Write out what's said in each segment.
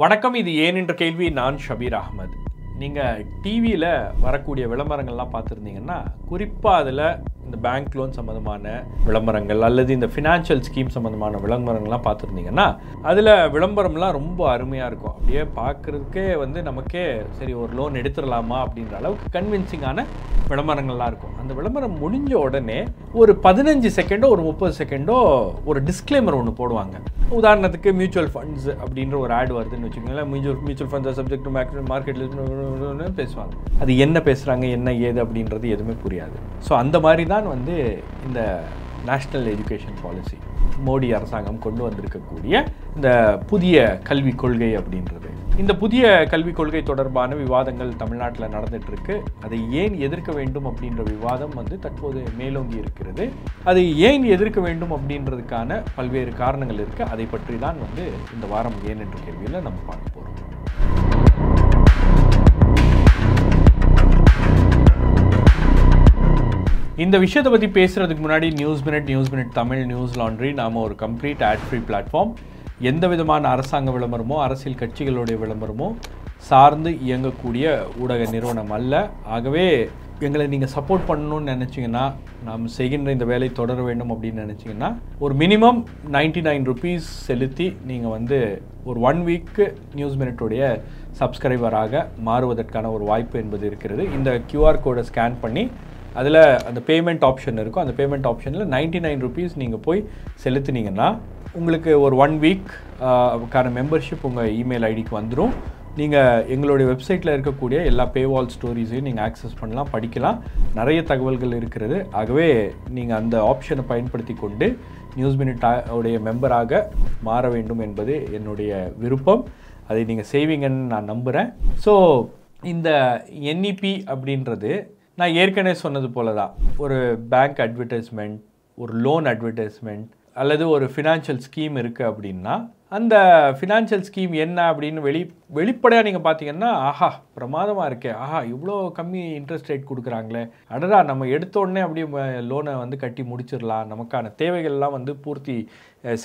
வணக்கம், இது ஏன் என்ற கேள்வி. நான் ஷபீர் அகமது. நீங்கள் டிவியில் வரக்கூடிய விளம்பரங்கள்லாம் பார்த்துருந்தீங்கன்னா, குறிப்பாக அதில் இந்த பேங்க் லோன் சம்மந்தமான விளம்பரங்கள் அல்லது இந்த ஃபினான்ஷியல் ஸ்கீம் சம்மந்தமான விளம்பரங்கள்லாம் பார்த்துருந்தீங்கன்னா, அதில் விளம்பரம்லாம் ரொம்ப அருமையாக இருக்கும். அப்படியே பார்க்குறதுக்கே நமக்கே சரி ஒரு லோன் எடுத்துடலாமா அப்படின்ற அளவுக்கு கன்வின்சிங்கான விளம்பரங்கள்லாம் இருக்கும். அந்த விளம்பரம் முடிஞ்ச உடனே ஒரு 15 செகண்டோ ஒரு 30 செகண்டோ ஒரு டிஸ்க்ளைமர் ஒன்று போடுவாங்க. உதாரணத்துக்கு மியூச்சுவல் ஃபண்ட்ஸ் அப்படின்ற ஒரு ஆட் வருதுன்னு வச்சுக்கோங்களேன். மியூச்சுவல் ஃபண்ட்ஸ் சப்ஜெக்ட் டு மார்க்கெட்டில் பேசுவாங்க. அது என்ன பேசுகிறாங்க, என்ன ஏது அப்படின்றது எதுவுமே புரியாது. ஸோ அந்த மாதிரி தான் இந்த நேஷ்னல் எஜுகேஷன் பாலிசி மோடி அரசாங்கம் கொண்டு வந்திருக்கக்கூடிய இந்த புதிய கல்விக் கொள்கை அப்படின்றது. இந்த புதிய கல்விக் கொள்கை தொடர்பான விவாதங்கள் தமிழ்நாட்டில் நடந்துட்டு இருக்கு. அதை ஏன் எதிர்க்க வேண்டும் அப்படின்ற விவாதம் தற்போது மேலோங்கி இருக்கிறது. அதை ஏன் எதிர்க்க வேண்டும் அப்படின்றதுக்கான பல்வேறு காரணங்கள் இருக்கு. அதை பற்றி தான் இந்த வாரம் ஏன் என்ற கேள்வியில் நம்ம பார்க்க போகிறோம். இந்த விஷயத்தை பற்றி பேசுகிறதுக்கு முன்னாடி news minute Tamil, news laundry நாம் ஒரு கம்ப்ளீட் ஆட் ஃப்ரீ பிளாட்ஃபார்ம். எந்த விதமான அரசாங்க விளம்பரமோ அரசியல் கட்சிகளுடைய விளம்பரமோ சார்ந்து இயங்கக்கூடிய ஊடக நிறுவனம் அல்ல. ஆகவே எங்களை நீங்கள் சப்போர்ட் பண்ணணும்னு நினச்சிங்கன்னா, நாம் செய்கின்ற இந்த வேலை தொடர வேண்டும் அப்படின்னு நினச்சிங்கன்னா, ஒரு மினிமம் 99 rupees செலுத்தி நீங்கள் ஒரு 1 வீக்கு நியூஸ் மினிட்டுடைய சப்ஸ்கிரைபராக மாறுவதற்கான ஒரு வாய்ப்பு என்பது இருக்கிறது. இந்த QR கோடை ஸ்கேன் பண்ணி அதில் அந்த பேமெண்ட் ஆப்ஷன் இருக்கும். அந்த பேமெண்ட் ஆப்ஷனில் 99 rupees நீங்கள் போய் செலுத்தினீங்கன்னா உங்களுக்கு ஒரு 1 வீக் கான மெம்பர்ஷிப் உங்கள் இமெயில் ஐடிக்கு வந்துடும். நீங்கள் எங்களுடைய வெப்சைட்டில் இருக்கக்கூடிய எல்லா பேவால் ஸ்டோரிஸையும் நீங்கள் ஆக்சஸ் பண்ணலாம், படிக்கலாம். நிறைய தகவல்கள் இருக்கிறது. ஆகவே நீங்கள் அந்த ஆப்ஷனை பயன்படுத்தி கொண்டு நியூஸ் மினிட்டோடைய மெம்பராக மாற வேண்டும் என்பது என்னுடைய விருப்பம். அதை நீங்கள் செய்வீங்கன்னு நான் நம்புகிறேன். ஸோ இந்த NEP அப்படின்றது நான் ஏற்கனவே சொன்னது போல தான், ஒரு பேங்க் அட்வர்டைஸ்மெண்ட், ஒரு லோன் அட்வர்டைஸ்மெண்ட் அல்லது ஒரு ஃபினான்ஷியல் ஸ்கீம் இருக்குது அப்படின்னா, அந்த ஃபினான்ஷியல் ஸ்கீம் என்ன அப்படின்னு வெளிப்படையாக நீங்கள் பார்த்தீங்கன்னா, ஆஹா பிரமாதமாக இருக்கே, ஆஹா இவ்வளோ கம்மி இன்ட்ரெஸ்ட் ரேட் கொடுக்குறாங்களே, அடடா நம்ம எடுத்தோடனே அப்படியே லோனை கட்டி முடிச்சிடலாம், நமக்கான தேவைகள்லாம் பூர்த்தி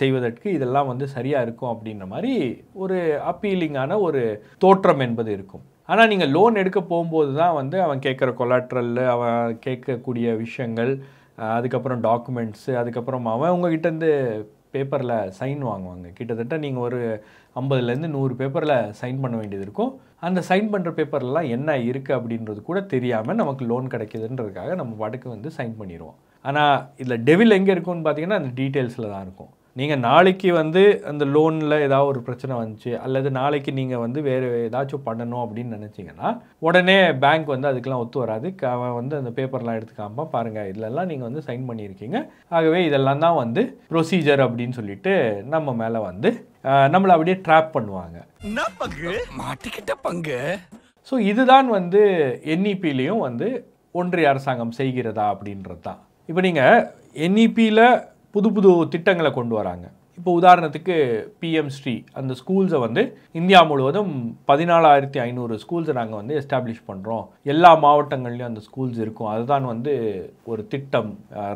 செய்வதற்கு இதெல்லாம் சரியாக இருக்கும் அப்படின்ற மாதிரி ஒரு அப்பீலிங்கான ஒரு தோற்றம் என்பது இருக்கும். ஆனால் நீங்கள் லோன் எடுக்க போகும்போது தான் அவன் கேட்குற கொலாட்ரல், அவன் கேட்கக்கூடிய விஷயங்கள், அதுக்கப்புறம் டாக்குமெண்ட்ஸு, அதுக்கப்புறம் அவன் உங்ககிட்டேருந்து பேப்பரில் சைன் வாங்குவாங்க. கிட்டத்தட்ட நீங்கள் ஒரு 50லேருந்து 100 பேப்பரில் சைன் பண்ண வேண்டியது இருக்கும். அந்த சைன் பண்ணுற பேப்பர்லாம் என்ன இருக்குது அப்படின்றது கூட தெரியாமல் நமக்கு லோன் கிடைக்கிதுன்றதுக்காக நம்ம பாட்டுக்கு சைன் பண்ணிடுவோம். ஆனால் இதில் டெவில் எங்கே இருக்குன்னு பார்த்தீங்கன்னா அந்த டீட்டெயில்ஸில் தான் இருக்கும். நீங்கள் நாளைக்கு அந்த லோனில் ஏதாவது ஒரு பிரச்சனை வந்துச்சு அல்லது நாளைக்கு நீங்கள் வேறு ஏதாச்சும் பண்ணணும் அப்படின்னு நினச்சிங்கன்னா, உடனே பேங்க் அதுக்கெலாம் ஒத்து வராது. அவன் அந்த பேப்பர்லாம் எடுத்துக்காமல் பாருங்கள் இதிலெல்லாம் நீங்கள் சைன் பண்ணியிருக்கீங்க, ஆகவே இதெல்லாம் தான் ப்ரொசீஜர் அப்படின்னு சொல்லிட்டு நம்ம மேலே நம்மளை அப்படியே ட்ராப் பண்ணுவாங்க. மாட்டிக்கிட்ட பங்கு. ஸோ இதுதான் NEPலையும் ஒன்றிய அரசாங்கம் செய்கிறதா அப்படின்றது தான். இப்போ நீங்கள் NEPயில் புது திட்டங்களை கொண்டு வராங்க. இப்போ உதாரணத்துக்கு PM ஸ்ரீ அந்த ஸ்கூல்ஸை இந்தியா முழுவதும் 14,500 ஸ்கூல்ஸை நாங்கள் எஸ்டாப்ளிஷ் பண்ணுறோம். எல்லா மாவட்டங்கள்லையும் அந்த ஸ்கூல்ஸ் இருக்கும். அதுதான் ஒரு திட்டம்,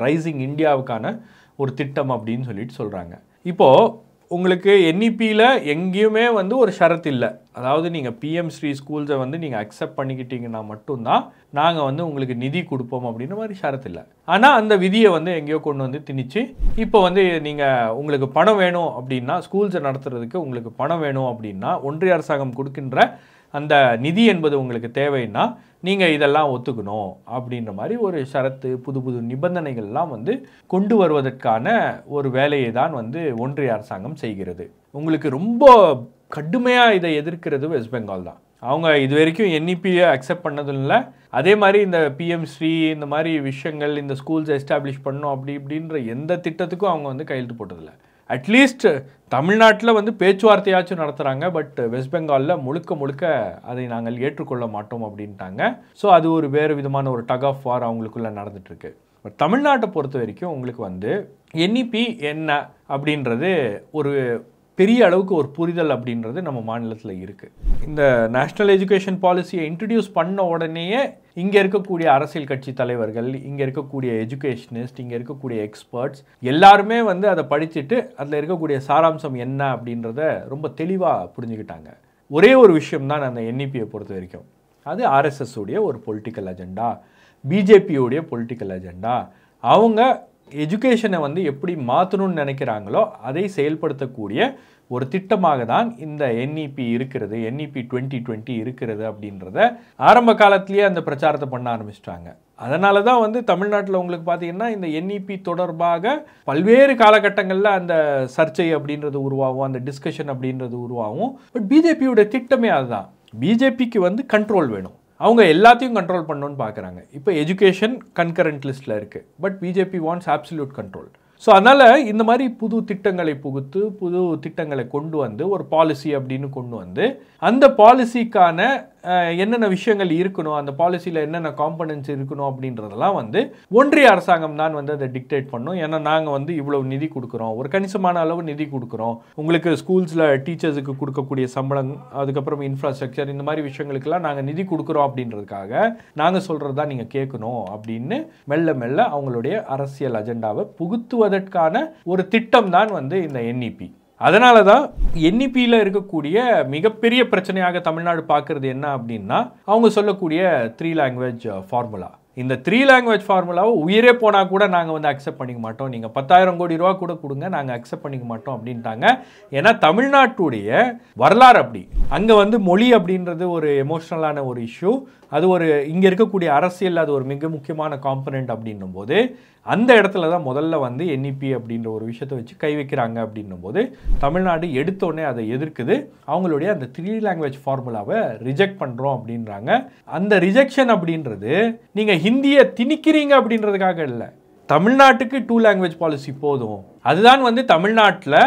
ரைசிங் இந்தியாவுக்கான ஒரு திட்டம் அப்படின்னு சொல்லிட்டு சொல்கிறாங்க. இப்போது உங்களுக்கு NEPயில் எங்கேயுமே ஒரு ஷரத் இல்லை. அதாவது நீங்கள் PM ஸ்ரீ ஸ்கூல்ஸை நீங்கள் அக்செப்ட் பண்ணிக்கிட்டீங்கன்னா மட்டும்தான் நாங்கள் உங்களுக்கு நிதி கொடுப்போம் அப்படின்ற மாதிரி ஷரத் இல்லை. ஆனால் அந்த விதியை எங்கேயோ கொண்டு திணிச்சு இப்போ நீங்கள் உங்களுக்கு பணம் வேணும் அப்படின்னா, ஸ்கூல்ஸை நடத்துறதுக்கு உங்களுக்கு பணம் வேணும் அப்படின்னா, ஒன்றிய அரசாங்கம் கொடுக்கின்ற அந்த நிதி என்பது உங்களுக்கு தேவைன்னா நீங்கள் இதெல்லாம் ஒத்துக்கணும் அப்படின்ற மாதிரி ஒரு ஷரத்து, புது நிபந்தனைகள்லாம் கொண்டு வருவதற்கான ஒரு வேலையை தான் ஒன்றிய அரசாங்கம் செய்கிறது. உங்களுக்கு ரொம்ப கடுமையாக இதை எதிர்க்கிறது வெஸ்ட் பெங்கால் தான். அவங்க இது வரைக்கும் NEPயை அக்செப்ட் பண்ணதும் இல்லை. அதே மாதிரி இந்த PM ஸ்ரீ இந்த மாதிரி விஷயங்கள், இந்த ஸ்கூல்ஸ் எஸ்டாப்ளிஷ் பண்ணணும் அப்படின்ற எந்த திட்டத்துக்கும் அவங்க கையெழுத்து போட்டதில்லை. அட்லீஸ்ட் தமிழ்நாட்டில் பேச்சுவார்த்தையாச்சும் நடத்துகிறாங்க. பட் வெஸ்ட் பெங்காலில் முழுக்க அதை நாங்கள் ஏற்றுக்கொள்ள மாட்டோம் அப்படின்ட்டாங்க. ஸோ அது ஒரு வேறு விதமான ஒரு டக் ஆஃப் வார் அவங்களுக்குள்ளே நடந்துகிட்ருக்கு. பட் தமிழ்நாட்டை பொறுத்த வரைக்கும் உங்களுக்கு NEP என்ன அப்படின்றது ஒரு பெரிய அளவுக்கு ஒரு புரிதல் அப்படின்றது நம்ம மாநிலத்தில் இருக்குது. இந்த நேஷ்னல் எஜுகேஷன் பாலிசியை இன்ட்ரடியூஸ் பண்ண உடனேயே இங்கே இருக்கக்கூடிய அரசியல் கட்சி தலைவர்கள், இங்கே இருக்கக்கூடிய எஜுகேஷனிஸ்ட், இங்கே இருக்கக்கூடிய எக்ஸ்பர்ட்ஸ் எல்லாருமே அதை படிச்சுட்டு அதில் இருக்கக்கூடிய சாராம்சம் என்ன அப்படின்றத ரொம்ப தெளிவாக புரிஞ்சுக்கிட்டாங்க. ஒரே ஒரு விஷயம் தான் அந்த என்இபியை பொறுத்த வரைக்கும். அது ஆர்எஸ்எஸ் உடைய ஒரு பொலிட்டிக்கல் அஜெண்டா, பிஜேபியோடைய பொலிட்டிக்கல் அஜெண்டா. அவங்க எஜுகேஷனை வந்து எப்படி மாற்றணும்னு நினைக்கிறாங்களோ அதை செயல்படுத்தக்கூடிய ஒரு திட்டமாக தான் இந்த என்இபி இருக்கிறது, என்இபி 2020 இருக்கிறது அப்படின்றத ஆரம்ப காலத்திலேயே அந்த பிரச்சாரத்தை பண்ண ஆரம்பிச்சிட்டாங்க. அதனால தான் வந்து தமிழ்நாட்டில் உங்களுக்கு பார்த்தீங்கன்னா இந்த என்இபி தொடர்பாக பல்வேறு காலகட்டங்களில் அந்த சர்ச்சை அப்படின்றது உருவாகும், அந்த டிஸ்கஷன் அப்படின்றது உருவாகும். பட் பிஜேபியோட திட்டமே அதுதான். பிஜேபிக்கு வந்து கண்ட்ரோல் வேணும், அவங்க எல்லாத்தையும் கண்ட்ரோல் பண்ணணும்னு பார்க்குறாங்க. இப்போ எஜுகேஷன் கன்கரண்ட் லிஸ்ட்டில் இருக்குது, but BJP wants absolute control. So அதனால் இந்த மாதிரி புது திட்டங்களை புகுத்து புது திட்டங்களை கொண்டு வந்து ஒரு பாலிசி அப்படின்னு கொண்டு வந்து அந்த பாலிசிக்கான என்னென்ன விஷயங்கள் இருக்கணும், அந்த பாலிசியில் என்னென்ன காம்பனன்ட்ஸ் இருக்கணும் அப்படின்றதெல்லாம் வந்து ஒன்றிய அரசாங்கம் தான் வந்து அதை டிக்டேட் பண்ணும். ஏன்னா நாங்கள் வந்து இவ்வளவு நிதி கொடுக்குறோம், ஒரு கணிசமான அளவு நிதி கொடுக்குறோம், உங்களுக்கு ஸ்கூல்ஸில் டீச்சர்ஸுக்கு கொடுக்கக்கூடிய சம்பளம், அதுக்கப்புறம் இன்ஃப்ராஸ்ட்ரக்சர், இந்த மாதிரி விஷயங்களுக்கெல்லாம் நாங்கள் நிதி கொடுக்குறோம் அப்படின்றதுக்காக நாங்கள் சொல்கிறது தான் நீங்கள் கேட்கணும் அப்படின்னு மெல்ல மெல்ல அவங்களுடைய அரசியல் அஜெண்டாவை புகுத்துவதற்கான ஒரு திட்டம் தான் வந்து இந்த என்இபி. அதனால தான் என்இபியில் இருக்கக்கூடிய மிகப்பெரிய பிரச்சனையாக தமிழ்நாடு பார்க்குறது என்ன அப்படின்னா அவங்க சொல்லக்கூடிய 3 லாங்குவேஜ் ஃபார்முலா. இந்த 3 லாங்குவேஜ் ஃபார்முலாவை உயிரே போனால் கூட நாங்கள் வந்து அக்செப்ட் பண்ணிக்க மாட்டோம், நீங்கள் 10,000 கோடி ரூபா கூட கொடுங்க, நாங்கள் அக்செப்ட் பண்ணிக்க மாட்டோம் அப்படின்ட்டாங்க. ஏன்னா தமிழ்நாட்டுடைய வரலாறு அப்படி. அங்கே வந்து மொழி அப்படின்றது ஒரு எமோஷ்னலான ஒரு இஷ்யூ, அது ஒரு இங்கே இருக்கக்கூடிய அரசியல் அது ஒரு மிக முக்கியமான காம்பனண்ட் அப்படின்னும் போது அந்த இடத்துல தான் முதல்ல வந்து என்இபி அப்படின்ற ஒரு விஷயத்தை வச்சு கை வைக்கிறாங்க அப்படின்னும் போது தமிழ்நாடு எடுத்தோடனே அதை எதிர்க்குது. அவங்களுடைய அந்த 3 லாங்குவேஜ் ஃபார்முலாவை ரிஜெக்ட் பண்ணுறோம் அப்படின்றாங்க. அந்த ரிஜெக்ஷன் அப்படின்றது நீங்கள் ஹிந்தியை திணிக்கிறீங்க அப்படின்றதுக்காக இல்லை, தமிழ்நாட்டுக்கு 2 லாங்குவேஜ் பாலிசி போதும். அதுதான் வந்து தமிழ்நாட்டில்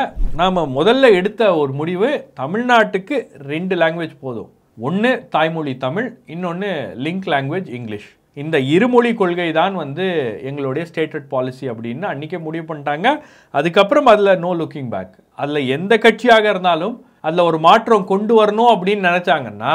நாம் முதல்ல எடுத்த ஒரு முடிவு. தமிழ்நாட்டுக்கு 2 லாங்குவேஜ் போதும், ஒன்று தாய்மொழி தமிழ், இன்னொன்று லிங்க் லாங்குவேஜ் இங்கிலீஷ். இந்த இருமொழி கொள்கை தான் வந்து எங்களுடைய ஸ்டேட்டட் பாலிசி அப்படின்னு அன்றைக்கே முடிவு பண்ணிட்டாங்க. அதுக்கப்புறம் அதில் நோ லுக்கிங் பேக். அதில் எந்த கட்சியாக இருந்தாலும் அதில் ஒரு மாற்றம் கொண்டு வரணும் அப்படின்னு நினச்சாங்கன்னா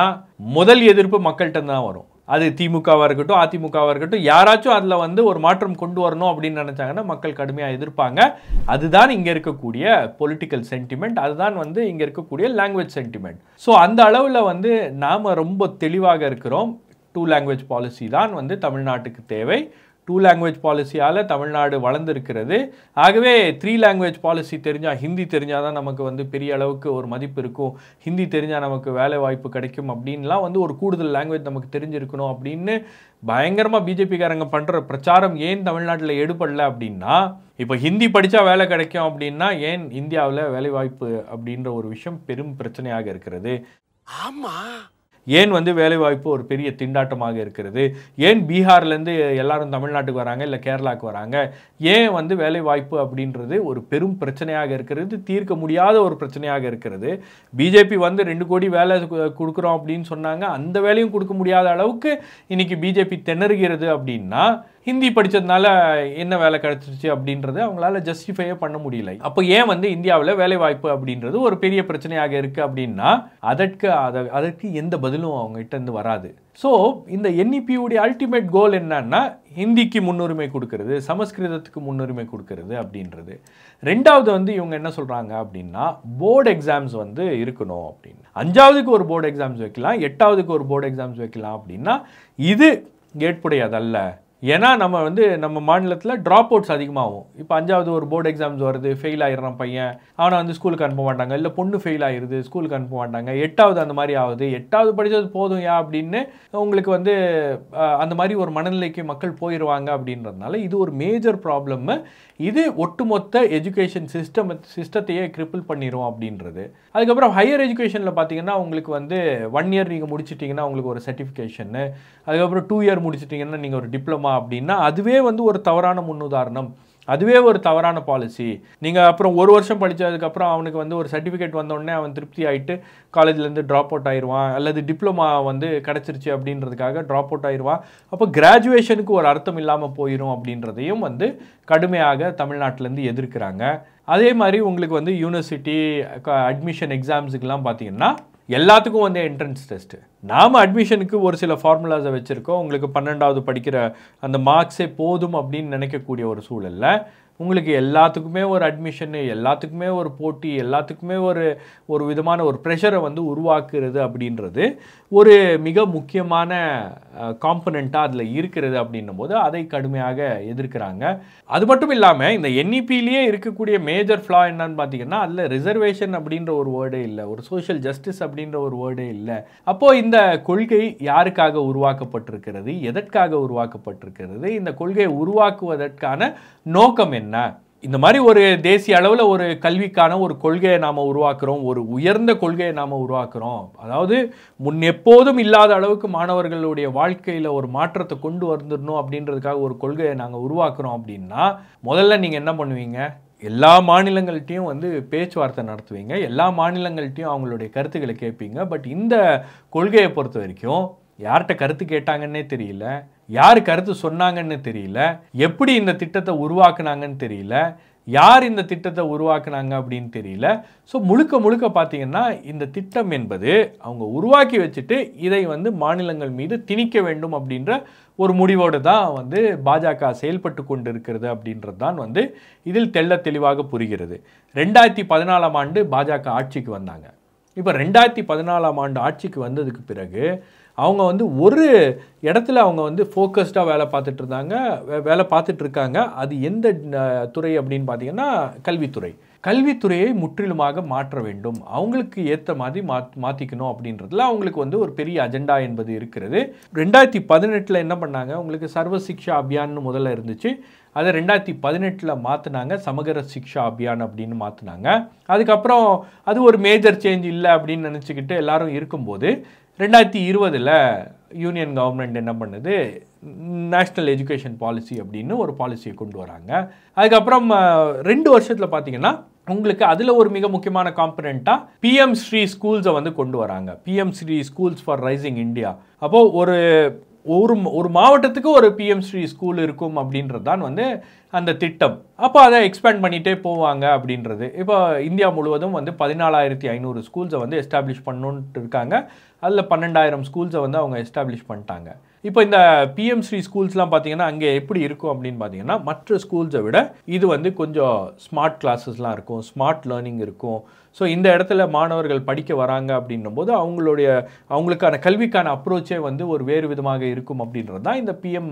முதல் எதிர்ப்பு மக்கள்கிட்ட தான் வரும். அது திமுகவாக இருக்கட்டும், அதிமுகவாக இருக்கட்டும், யாராச்சும் அதில் வந்து ஒரு மாற்றம் கொண்டு வரணும் அப்படின்னு நினச்சாங்கன்னா மக்கள் கடுமையாக எதிர்ப்பாங்க. அதுதான் இங்கே இருக்கக்கூடிய பொலிட்டிக்கல் சென்டிமெண்ட், அதுதான் வந்து இங்கே இருக்கக்கூடிய லாங்குவேஜ் சென்டிமெண்ட். ஸோ அந்த அளவில் வந்து நாம் ரொம்ப தெளிவாக இருக்கிறோம். 2 லாங்குவேஜ் பாலிசி தான் வந்து தமிழ்நாட்டுக்கு தேவை. 2 லாங்குவேஜ் பாலிசியால் தமிழ்நாடு வளர்ந்துருக்கிறது. ஆகவே 3 லாங்குவேஜ் பாலிசி தெரிஞ்சால், ஹிந்தி தெரிஞ்சால் தான் நமக்கு வந்து பெரிய அளவுக்கு ஒரு மதிப்பு இருக்கும், ஹிந்தி தெரிஞ்சால் நமக்கு வேலை வாய்ப்பு கிடைக்கும் அப்படின்லாம் வந்து ஒரு கூடுதல் லாங்குவேஜ் நமக்கு தெரிஞ்சிருக்கணும் அப்படின்னு பயங்கரமாக பிஜேபிக்காரங்க பண்ணுற பிரச்சாரம் ஏன் தமிழ்நாட்டில் எடுபடல அப்படின்னா, இப்போ ஹிந்தி படித்தா வேலை கிடைக்கும் அப்படின்னா ஏன் இந்தியாவில் வேலை வாய்ப்பு அப்படின்ற ஒரு விஷயம் பெரும் பிரச்சனையாக இருக்கிறது. ஆமாம், ஏன் வந்து வேலைவாய்ப்பு ஒரு பெரிய திண்டாட்டமாக இருக்கிறது, ஏன் பீகார்லேருந்து எல்லாரும் தமிழ்நாட்டுக்கு வராங்க இல்லை கேரளாவுக்கு வராங்க, ஏன் வந்து வேலைவாய்ப்பு அப்படின்றது ஒரு பெரும் பிரச்சனையாக இருக்கிறது, தீர்க்க முடியாத ஒரு பிரச்சனையாக இருக்கிறது. பிஜேபி வந்து 2 கோடி வேலை கொடுக்குறோம் அப்படின்னு சொன்னாங்க, அந்த வேலையும் கொடுக்க முடியாத அளவுக்கு இன்னைக்கு பிஜேபி திணறுகிறது அப்படின்னா ஹிந்தி படித்ததுனால என்ன வேலை கிடைச்சிருச்சு அப்படின்றது அவங்களால ஜஸ்டிஃபையே பண்ண முடியல. அப்போ ஏன் வந்து இந்தியாவில் வேலைவாய்ப்பு அப்படின்றது ஒரு பெரிய பிரச்சனையாக இருக்குது அப்படின்னா அதற்கு எந்த பதிலும் அவங்ககிட்ட இருந்து வராது. ஸோ இந்த என்இபியுடைய அல்டிமேட் கோல் என்னன்னா ஹிந்திக்கு முன்னுரிமை கொடுக்கறது, சமஸ்கிருதத்துக்கு முன்னுரிமை கொடுக்கறது அப்படின்றது. ரெண்டாவது வந்து இவங்க என்ன சொல்கிறாங்க அப்படின்னா போர்டு எக்ஸாம்ஸ் வந்து இருக்கணும் அப்படின்னு. 5ஆவதுக்கு ஒரு போர்டு எக்ஸாம்ஸ் வைக்கலாம், 8ஆவதுக்கு ஒரு போர்டு எக்ஸாம்ஸ் வைக்கலாம் அப்படின்னா இது ஏற்புடையதல்ல. ஏன்னா நம்ம மாநிலத்தில் ட்ராப் அவுட்ஸ் அதிகமாகும். இப்போ 5ஆவது ஒரு போர்டு எக்ஸாம்ஸ் வருது, ஃபெயில் ஆகிடுறான் பையன், அவனை வந்து ஸ்கூலுக்கு அனுப்ப மாட்டாங்க, இல்லை பொண்ணு ஃபெயில் ஆகிடுது ஸ்கூலுக்கு அனுப்ப மாட்டாங்க. 8ஆவது அந்த மாதிரி ஆகுது, 8ஆவது படித்தது போதும் அப்படின்னு உங்களுக்கு வந்து அந்த மாதிரி ஒரு மனநிலைக்கு மக்கள் போயிடுவாங்க அப்படின்றதுனால இது ஒரு மேஜர் ப்ராப்ளம். இது ஒட்டுமொத்த எஜுகேஷன் சிஸ்டத்தையே கிரிப்பிள் பண்ணிடும் அப்படின்றது. அதுக்கப்புறம் ஹையர் எஜுகேஷனில் பார்த்தீங்கன்னா உங்களுக்கு வந்து 1 இயர் நீங்கள் முடிச்சிட்டிங்கன்னா உங்களுக்கு ஒரு சர்டிஃபிகேஷனு, அதுக்கப்புறம் 2 இயர் முடிச்சிட்டிங்கன்னா நீங்கள் ஒரு டிப்ளமா அப்படின்னா அதுவே வந்து ஒரு தவறான முன்னுதாரணம், அதுவே ஒரு தவறான பாலிசி. நீங்கள் அப்புறம் 1 வருஷம் படித்ததுக்கப்புறம் அவனுக்கு வந்து ஒரு சர்டிஃபிகேட் வந்தோடனே அவன் திருப்தி ஆகிட்டு காலேஜ்லேருந்து ட்ராப் அவுட் ஆயிடுவான், அல்லது டிப்ளமா வந்து கிடச்சிருச்சு அப்படின்றதுக்காக ட்ராப் அவுட் ஆயிடுவான். அப்போ கிராஜுவேஷனுக்கு ஒரு அர்த்தம் இல்லாமல் போயிடும் அப்படின்றதையும் வந்து கடுமையாக தமிழ்நாட்டிலேருந்து எதிர்க்கிறாங்க. அதே மாதிரி உங்களுக்கு வந்து யூனிவர்சிட்டி அட்மிஷன் எக்ஸாம்ஸுக்கெல்லாம் பார்த்தீங்கன்னா எல்லாத்துக்கும் வந்து என்ட்ரன்ஸ் டெஸ்ட்டு. நாம் அட்மிஷனுக்கு ஒரு சில ஃபார்முலாஸை வச்சுருக்கோம். உங்களுக்கு 12ஆவது படிக்கிற அந்த மார்க்ஸே போதும் அப்படின்னு நினைக்கக்கூடிய ஒரு சூழலில் உங்களுக்கு எல்லாத்துக்குமே ஒரு அட்மிஷன், எல்லாத்துக்குமே ஒரு போட்டி, எல்லாத்துக்குமே ஒரு விதமான ஒரு ப்ரெஷரை வந்து உருவாக்குறது அப்படின்றது ஒரு மிக முக்கியமான காம்பனண்ட்டாக அதில் இருக்கிறது அப்படின்னும் போது அதை கடுமையாக எதிர்க்கிறாங்க. அது மட்டும் இல்லாமல் இந்த NEPலேயே இருக்கக்கூடிய மேஜர் ஃப்ளா என்னன்னு பார்த்தீங்கன்னா, அதில் ரிசர்வேஷன் அப்படின்ற ஒரு வேர்டே இல்லை, ஒரு சோஷியல் ஜஸ்டிஸ் அப்படின்ற ஒரு வேர்டே இல்லை. அப்போது இந்த கொள்கை யாருக்காக உருவாக்கப்பட்டிருக்கிறது, எதற்காக உருவாக்கப்பட்டிருக்கிறது, இந்த கொள்கையை உருவாக்குவதற்கான நோக்கம் என்ன? இந்த மாதிரி ஒரு தேசிய அளவில் ஒரு கல்விக்கான ஒரு கொள்கையை நாம் உருவாக்குறோம், ஒரு உயர்ந்த கொள்கையை நாம் உருவாக்குறோம், அதாவது முன் எப்போதும் இல்லாத அளவுக்கு மாணவர்களுடைய வாழ்க்கையில் ஒரு மாற்றத்தை கொண்டு வந்துடணும் அப்படின்றதுக்காக ஒரு கொள்கையை நாங்கள் உருவாக்குறோம் அப்படின்னா முதல்ல நீங்கள் என்ன பண்ணுவீங்க? எல்லா மாநிலங்கள்ட்டையும் வந்து பேச்சுவார்த்தை நடத்துவீங்க, எல்லா மாநிலங்கள்ட்டையும் அவங்களுடைய கருத்துக்களை கேட்பீங்க. பட் இந்த கொள்கையை பொறுத்த வரைக்கும் யார்கிட்ட கருத்து கேட்டாங்கன்னே தெரியல, யார் கருத்து சொன்னாங்கன்னு தெரியல, எப்படி இந்த திட்டத்தை உருவாக்குனாங்கன்னு தெரியல, யார் இந்த திட்டத்தை உருவாக்குனாங்க அப்படின்னு தெரியல. ஸோ முழுக்க முழுக்க பார்த்தீங்கன்னா இந்த திட்டம் என்பது அவங்க உருவாக்கி வச்சுட்டு இதை வந்து மாநிலங்கள் மீது திணிக்க வேண்டும் அப்படின்ற ஒரு முடிவோடு தான் வந்து பாஜக செயல்பட்டு கொண்டு இருக்கிறது அப்படின்றது தான் வந்து இதில் தெள்ள தெளிவாக புரிகிறது. 2014ஆம் ஆண்டு பாஜக ஆட்சிக்கு வந்தாங்க. இப்போ 2014ஆம் ஆண்டு ஆட்சிக்கு வந்ததுக்கு பிறகு அவங்க வந்து ஒரு இடத்துல அவங்க வந்து ஃபோக்கஸ்டாக வேலை பார்த்துட்டு இருக்காங்க. அது எந்த துறை அப்படின்னு பார்த்தீங்கன்னா கல்வித்துறை. கல்வித்துறையை முற்றிலுமாக மாற்ற வேண்டும், அவங்களுக்கு ஏற்ற மாதிரி மாற்றிக்கணும் அப்படின்றதுல அவங்களுக்கு வந்து ஒரு பெரிய அஜெண்டா என்பது இருக்கிறது. 2018 என்ன பண்ணாங்க, உங்களுக்கு சர்வ சிக்ஷா அபியான்னு முதல்ல இருந்துச்சு, அதை 2018 மாற்றினாங்க, சமகர சிக்ஷா அபியான் அப்படின்னு மாற்றினாங்க. அதுக்கப்புறம் அது ஒரு மேஜர் சேஞ்ச் இல்லை அப்படின்னு நினச்சிக்கிட்டு எல்லாரும் இருக்கும்போது 2020 யூனியன் கவர்மெண்ட் என்ன பண்ணுது, நேஷ்னல் எஜுகேஷன் பாலிசி அப்படின்னு ஒரு பாலிசியை கொண்டு வராங்க. அதுக்கப்புறம் 2 வருஷத்தில் பார்த்தீங்கன்னா உங்களுக்கு அதில் ஒரு மிக முக்கியமான காம்பனண்ட்டாக PM ஸ்ரீ ஸ்கூல்ஸை வந்து கொண்டு வராங்க. PM Shri schools for rising India. அப்போது ஒரு மாவட்டத்துக்கு ஒரு PM ஸ்ரீ ஸ்கூல் இருக்கும் அப்படின்றது தான் வந்து அந்த திட்டம். அப்போ அதை எக்ஸ்பேண்ட் பண்ணிகிட்டே போவாங்க அப்படின்றது. இப்போ இந்தியா முழுவதும் வந்து 14,500 ஸ்கூல்ஸை வந்து எஸ்டாப்ளிஷ் பண்ணணுன்ட்டு இருக்காங்க. அதில் 12,000 ஸ்கூல்ஸை வந்து அவங்க எஸ்டாப்ளிஷ் பண்ணிட்டாங்க. இப்போ இந்த PM ஸ்ரீ ஸ்கூல்ஸ்லாம் பார்த்தீங்கன்னா அங்கே எப்படி இருக்கும் அப்படின்னு பார்த்தீங்கன்னா மற்ற ஸ்கூல்ஸை விட இது வந்து கொஞ்சம் ஸ்மார்ட் கிளாஸஸ்லாம் இருக்கும், ஸ்மார்ட் லேர்னிங் இருக்கும். ஸோ இந்த இடத்துல மாணவர்கள் படிக்க வராங்க அப்படின்னும் போது அவங்களுக்கான கல்விக்கான அப்ரோச்சே வந்து ஒரு வேறு விதமாக இருக்கும் அப்படின்றது தான் இந்த PM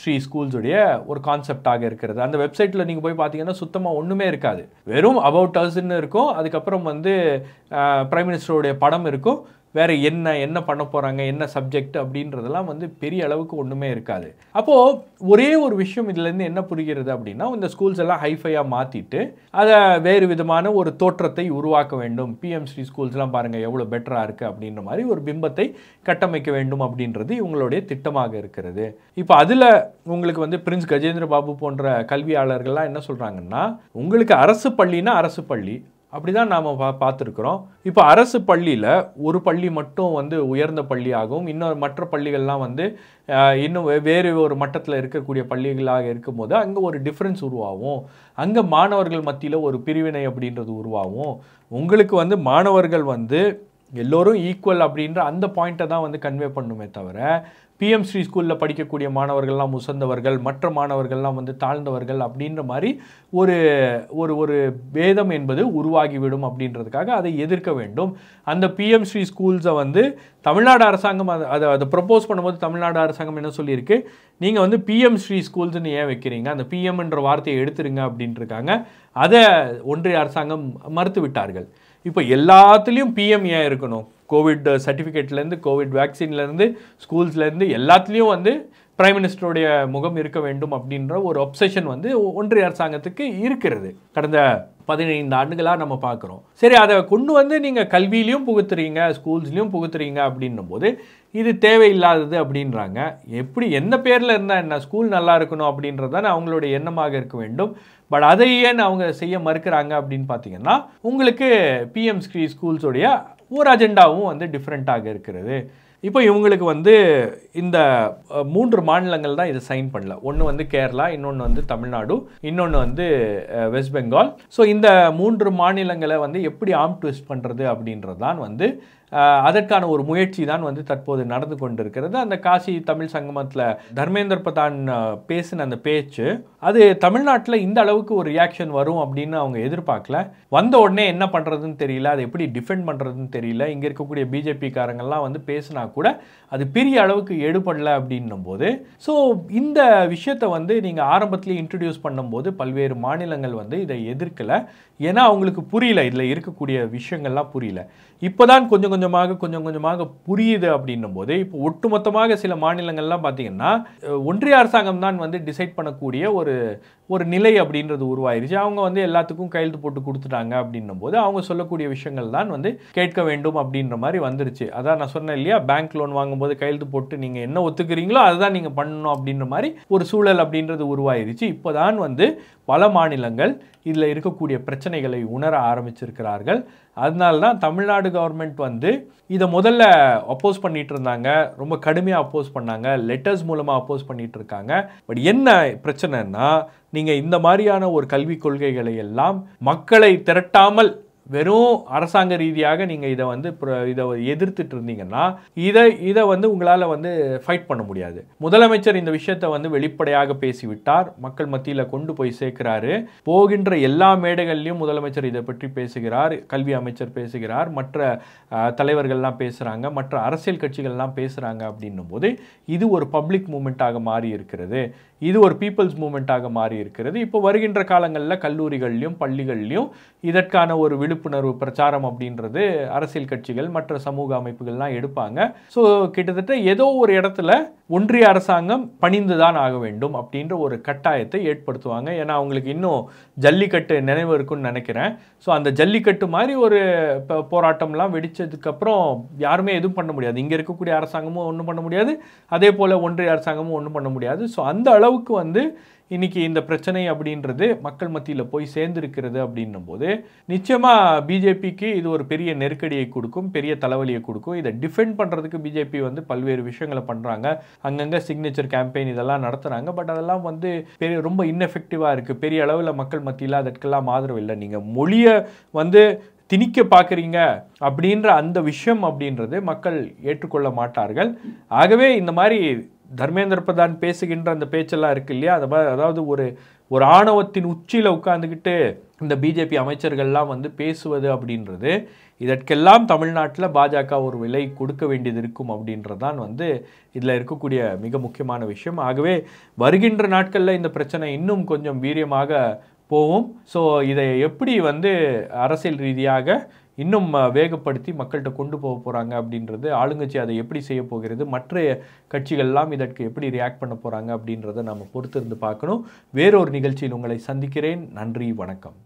ஸ்ரீ ஸ்கூல்ஸுடைய ஒரு கான்செப்டாக இருக்கிறது. அந்த வெப்சைட்டில் நீங்கள் போய் பார்த்தீங்கன்னா சுத்தமாக ஒன்றுமே இருக்காது, வெறும் அபவுட் அஸ்ன்னு இருக்கும். அதுக்கப்புறம் வந்து பிரைம் மினிஸ்டருடைய படம் இருக்கும், வேறு என்ன பண்ண போகிறாங்க, என்ன சப்ஜெக்ட் அப்படின்றதெல்லாம் வந்து பெரிய அளவுக்கு ஒன்றுமே இருக்காது. அப்போது ஒரே ஒரு விஷயம் இதுலேருந்து என்ன புரிகிறது அப்படின்னா, இந்த ஸ்கூல்ஸ் எல்லாம் ஹைஃபையாக மாற்றிட்டு அதை வேறு விதமான ஒரு தோற்றத்தை உருவாக்க வேண்டும். PM ஸ்ரீ ஸ்கூல்ஸ்லாம் பாருங்கள் எவ்வளோ பெட்டராக இருக்குது அப்படின்ற மாதிரி ஒரு பிம்பத்தை கட்டமைக்க வேண்டும் அப்படின்றது இவங்களுடைய திட்டமாக இருக்கிறது. இப்போ அதில் உங்களுக்கு வந்து பிரின்ஸ் கஜேந்திர பாபு போன்ற கல்வியாளர்கள்லாம் என்ன சொல்கிறாங்கன்னா, உங்களுக்கு அரசு பள்ளினா அரசு பள்ளி அப்படி தான் நாம் பார்த்துருக்குறோம். இப்போ அரசு பள்ளியில் ஒரு பள்ளி மட்டும் வந்து உயர்ந்த பள்ளியாகவும் மற்ற பள்ளிகள்லாம் வந்து இன்னும் வேறு ஒரு மட்டத்தில் இருக்கக்கூடிய பள்ளிகளாக இருக்கும்போது அங்கே ஒரு டிஃப்ரென்ஸ் உருவாகும், அங்கே மாணவர்கள் மத்தியில் ஒரு பிரிவினை அப்படின்றது உருவாகும். உங்களுக்கு வந்து மாணவர்கள் வந்து எல்லோரும் ஈக்குவல் அப்படின்ற அந்த பாயிண்ட்டை தான் வந்து கன்வே பண்ணுமே தவிர PM ஸ்ரீ ஸ்கூலில் படிக்கக்கூடிய மாணவர்கள்லாம் உசந்தவர்கள், மற்ற மாணவர்கள்லாம் வந்து தாழ்ந்தவர்கள் அப்படின்ற மாதிரி ஒரு பேதம் என்பது உருவாகிவிடும் அப்படின்றதுக்காக அதை எதிர்க்க வேண்டும். அந்த PM ஸ்ரீ ஸ்கூல்ஸை வந்து தமிழ்நாடு அரசாங்கம் அதை ப்ரப்போஸ் பண்ணும்போது தமிழ்நாடு அரசாங்கம் என்ன சொல்லியிருக்கு, நீங்கள் வந்து PM ஸ்ரீ ஸ்கூல்ஸ்ன்னு ஏன் வைக்கிறீங்க, அந்த PMன்ற வார்த்தையை எடுத்துருங்க அப்படின்ட்டு இருக்காங்க. அதை ஒன்றிய அரசாங்கம் மறுத்து விட்டார்கள். இப்போ எல்லாத்துலேயும் PM ஏன் இருக்கணும், கோவிட் சர்டிஃபிகேட்லேருந்து கோவிட் வேக்சின்லேருந்து ஸ்கூல்ஸ்லேருந்து எல்லாத்துலேயும் வந்து பிரைம் மினிஸ்டருடைய முகம் இருக்க வேண்டும் அப்படின்ற ஒரு ஒப்சஷன் வந்து ஒன்றிய அரசாங்கத்துக்கு இருக்கிறது. கடந்த 15 ஆண்டுகளாக நம்ம பார்க்குறோம். சரி, அதை கொண்டு வந்து நீங்கள் கல்வியிலையும் புகுத்துறீங்க, ஸ்கூல்ஸ்லையும் புகுத்துறீங்க அப்படின்னும் போது இது தேவையில்லாதது அப்படின்றாங்க. எப்படி எந்த பேரில் இருந்தால் என்ன, ஸ்கூல் நல்லா இருக்கணும் அப்படின்றது தானே அவங்களுடைய எண்ணமாக இருக்க வேண்டும். பட் அதை ஏன் அவங்க செய்ய மறுக்கிறாங்க அப்படின்னு பார்த்தீங்கன்னா, உங்களுக்கு PM ஸ்ரீ ஸ்கூல்ஸோடைய ஒரு அஜெண்டாவும் வந்து டிஃப்ரெண்ட்டாக இருக்கிறது. இப்போ இவங்களுக்கு வந்து இந்த 3 மாநிலங்கள் தான் இதை சைன் பண்ணல. ஒன்று வந்து கேரளா, இன்னொன்று வந்து தமிழ்நாடு, இன்னொன்று வந்து வெஸ்ட் பெங்கால். ஸோ இந்த 3 மாநிலங்களை வந்து எப்படி ஆர்ம் ட்விஸ்ட் பண்ணுறது அப்படின்றது தான் வந்து அதற்கான ஒரு முயற்சி தான் வந்து தற்போது நடந்து கொண்டிருக்கிறது. அந்த காசி தமிழ் சங்கமத்தில் தர்மேந்திர பிரதான் பேசின அந்த பேச்சு அது தமிழ்நாட்டில் இந்த அளவுக்கு ஒரு ரியாக்ஷன் வரும் அப்படின்னு அவங்க எதிர்பார்க்கல. வந்த உடனே என்ன பண்ணுறதுன்னு தெரியல, அதை எப்படி டிஃபெண்ட் பண்ணுறதுன்னு தெரியல. இங்கே இருக்கக்கூடிய பிஜேபி காரங்கள்லாம் வந்து பேசினா கூட அது பெரிய அளவுக்கு எடுபடல அப்படின்னும் போது, ஸோ இந்த விஷயத்தை வந்து நீங்கள் ஆரம்பத்திலேயே இன்ட்ரடியூஸ் பண்ணும்போது பல்வேறு மாநிலங்கள் வந்து இதை எதிர்க்கலை. ஏன்னா அவங்களுக்கு புரியல, இதில் இருக்கக்கூடிய விஷயங்கள்லாம் புரியல. இப்போதான் கொஞ்சம் கொஞ்சமாக புரியுது அப்படின்னும் போது, இப்போ ஒட்டுமொத்தமாக சில மாநிலங்கள்லாம் பார்த்தீங்கன்னா ஒன்றிய அரசாங்கம் தான் வந்து டிசைட் பண்ணக்கூடிய ஒரு நிலை அப்படின்றது உருவாயிருச்சு. அவங்க வந்து எல்லாத்துக்கும் கையெழுத்து போட்டு கொடுத்துட்டாங்க அப்படின்னும் போது அவங்க சொல்லக்கூடிய விஷயங்கள் தான் வந்து கேட்க வேண்டும் அப்படின்ற மாதிரி வந்துருச்சு. அதான் நான் சொன்னேன் இல்லையா, பேங்க் லோன் வாங்கும்போது கையெழுத்து போட்டு நீங்கள் என்ன ஒத்துக்கிறீங்களோ அதுதான் நீங்கள் பண்ணணும் அப்படின்ற மாதிரி ஒரு சூழல் அப்படின்றது உருவாயிருச்சு. இப்போதான் வந்து பல மாநிலங்கள் இதில் இருக்கக்கூடிய பிரச்சனைகளை உணர ஆரம்பிச்சிருக்கிறார்கள். அதனால தான் தமிழ்நாடு கவர்மெண்ட் வந்து இதை முதல்ல அப்போஸ் பண்ணிட்டு இருந்தாங்க, ரொம்ப கடுமையாக அப்போஸ் பண்ணாங்க, லெட்டர்ஸ் மூலமாக அப்போஸ் பண்ணிட்டு இருக்காங்க. பட் என்ன பிரச்சனைன்னா, நீங்கள் இந்த மாதிரியான ஒரு கல்விக் கொள்கைகளை எல்லாம் மக்களை திரட்டாமல் வெறும் அரசாங்க ரீதியாக நீங்கள் இதை எதிர்த்துட்டு இருந்தீங்கன்னா இதை வந்து உங்களால் வந்து ஃபைட் பண்ண முடியாது. முதலமைச்சர் இந்த விஷயத்தை வந்து வெளிப்படையாக பேசிவிட்டார், மக்கள் மத்தியில் கொண்டு போய் சேர்க்கிறாரு. போகின்ற எல்லா மேடைகள்லையும் முதலமைச்சர் இதை பற்றி பேசுகிறார், கல்வி அமைச்சர் பேசுகிறார், மற்ற தலைவர்கள்லாம் பேசுகிறாங்க, மற்ற அரசியல் கட்சிகள்லாம் பேசுகிறாங்க. அப்படின்னும் போது இது ஒரு பப்ளிக் மூமெண்ட்டாக மாறி இருக்கிறது, இது ஒரு பீப்புள்ஸ் மூமெண்ட்டாக மாறி இருக்கிறது. இப்போ வருகின்ற காலங்களில் கல்லூரிகள்லையும் பள்ளிகள்லையும் இதற்கான ஒரு விழிப்புணர்வு பிரச்சாரம் அப்படின்றது அரசியல் கட்சிகள் மற்ற சமூக அமைப்புகள்லாம் எடுப்பாங்க. ஸோ கிட்டத்தட்ட ஏதோ ஒரு இடத்துல ஒன்றிய அரசாங்கம் பணிந்துதான் ஆக வேண்டும் அப்படின்ற ஒரு கட்டாயத்தை ஏற்படுத்துவாங்க. ஏன்னா அவங்களுக்கு இன்னும் ஜல்லிக்கட்டு நினைவு இருக்குன்னு நினைக்கிறேன். ஸோ அந்த ஜல்லிக்கட்டு மாதிரி ஒரு போராட்டம்லாம் வெடிச்சதுக்கப்புறம் யாருமே எதுவும் பண்ண முடியாது. இங்கே இருக்கக்கூடிய அரசாங்கமும் ஒன்றும் பண்ண முடியாது, அதே போல் ஒன்றிய அரசாங்கமும் ஒன்றும் பண்ண முடியாது. ஸோ அந்த அளவுக்கு வந்து இன்னைக்கு இந்த பிரச்சனை அப்படின்றது மக்கள் மத்தியில் போய் சேர்ந்திருக்கிறது அப்படின்னும் போது நிச்சயமாக பிஜேபிக்கு இது ஒரு பெரிய நெருக்கடியை கொடுக்கும், பெரிய தலைவலியை கொடுக்கும். இதை டிஃபெண்ட் பண்ணுறதுக்கு பிஜேபி வந்து பல்வேறு விஷயங்களை பண்ணுறாங்க, அங்கங்கே சிக்னேச்சர் கேம்பெயின் இதெல்லாம் நடத்துகிறாங்க. பட் அதெல்லாம் வந்து ரொம்ப இன்எஃபெக்டிவாக இருக்குது. பெரிய அளவில் மக்கள் மத்தியில் அதற்கெல்லாம் ஆதரவு இல்லை. நீங்கள் மொழியை வந்து திணிக்க பார்க்குறீங்க அப்படின்ற அந்த விஷயம் அப்படின்றது மக்கள் ஏற்றுக்கொள்ள மாட்டார்கள். ஆகவே இந்த மாதிரி தர்மேந்திர பிரதான் பேசுகின்ற அந்த பேச்செல்லாம் இருக்கு இல்லையா, அதாவது ஒரு ஆணவத்தின் உச்சியில் உட்கார்ந்துக்கிட்டு இந்த பிஜேபி அமைச்சர்கள்லாம் வந்து பேசுவது அப்படின்றது, இதற்கெல்லாம் தமிழ்நாட்டில் பாஜக ஒரு விலை கொடுக்க வேண்டியது இருக்கும் அப்படின்றதான் வந்து இதில் இருக்கக்கூடிய மிக முக்கியமான விஷயம். ஆகவே வருகின்ற நாட்களில் இந்த பிரச்சனை இன்னும் கொஞ்சம் வீரியமாக போகும். ஸோ இதை எப்படி வந்து அரசியல் ரீதியாக இன்னும் வேகப்படுத்தி மக்கள்கிட்ட கொண்டு போக போகிறாங்க அப்படின்றது, ஆளுங்கட்சி அதை எப்படி செய்ய போகிறது, மற்ற கட்சிகள்லாம் இதற்கு எப்படி ரியாக்ட் பண்ண போகிறாங்க அப்படின்றத நம்ம பொறுத்திருந்து பார்க்கணும். வேறொரு நிகழ்ச்சியில் உங்களை சந்திக்கிறேன். நன்றி, வணக்கம்.